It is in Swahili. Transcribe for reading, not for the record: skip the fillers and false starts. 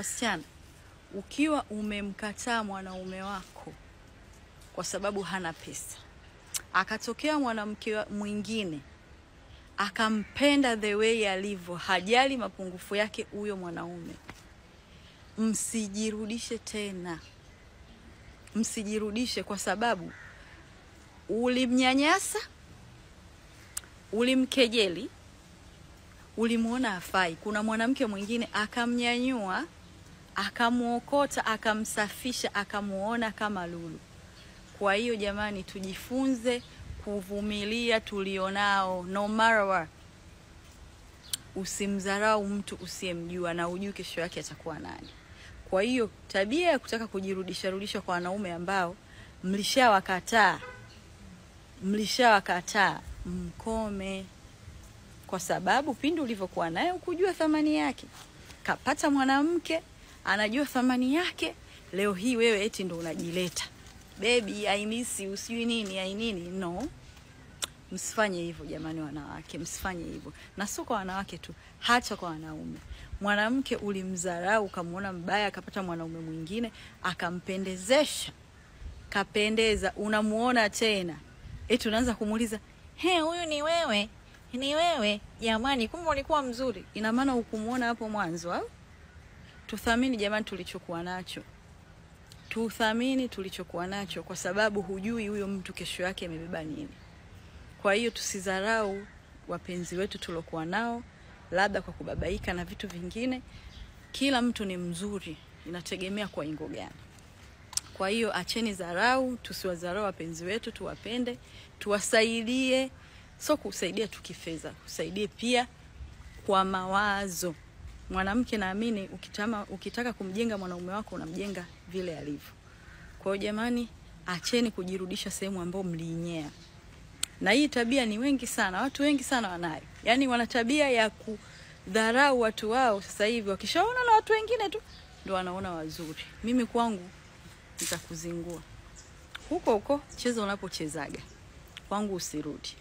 Wasichana, ukiwa umemkataa mwanaume wako kwa sababu hana pesa, akatokea mwanamke mwingine akampenda the way alivyo, hajali mapungufu yake huyo mwanaume, msijirudishe tena. Msijirudishe, kwa sababu ulimnyanyasa, ulimkejeli, ulimuona hafai. Kuna mwanamke mwingine akamnyanyua, akamuokota, akamsafisha, akamuona kama lulu. Kwa hiyo jamani, tujifunze kuvumilia tulionao, no matter what. Usimdharau mtu usiyemjua na ujue kesho yake atakuwa nani. Kwa hiyo tabia ya kutaka kujirudisha kwa wanaume ambao mlishawakataa, mkome. Kwa sababu pindi ulivyokuwa naye ukujua thamani yake. Kapata mwanamke anajua thamani yake, leo hii wewe eti ndo unajileta. Baby, I miss you, usijui nini, ai nini. No. Msifanye hivyo jamani wanawake, msifanye hivyo. Na sio kwa wanawake tu, hata kwa wanaume. Mwanamke ulimdharau, ukamuona mbaya, akapata mwanaume mwingine, akampendezesha. Kapendeza, unamuona tena. Eti unaanza kumuuliza, "He, huyu ni wewe? Ni wewe? Jamani, kumbe ulikuwa mzuri." Ina maana hukumuona hapo mwanzo au? Tuthamini jamani tulichokuwa nacho. Tuthamini tulichokuwa nacho, kwa sababu hujui huyo mtu kesho yake amebeba nini. Kwa hiyo tusidharau wapenzi wetu tulokuwa nao, labda kwa kubabaika na vitu vingine. Kila mtu ni mzuri, inategemea kwa ingo gani. Kwa hiyo acheni dharau, tusiwadharau wapenzi wetu, tuwapende, tuwasaidie. Sio kusaidia tu kifedha, kusaidie pia kwa mawazo. Mwanamke naamini ukitaka kumjenga mwanaume wako unamjenga vile alivyo. Kwa hiyo jamani, acheni kujirudisha sehemu ambayo mliinyea. Na hii tabia ni wengi sana, watu wengi sana wanayo. Yaani wana tabia ya kudharau watu wao sasa hivi, wakishaona na watu wengine tu ndio wanaona wazuri. Mimi kwangu nitakuzingua. Huko cheza unapochezaga. Kwangu usirudi.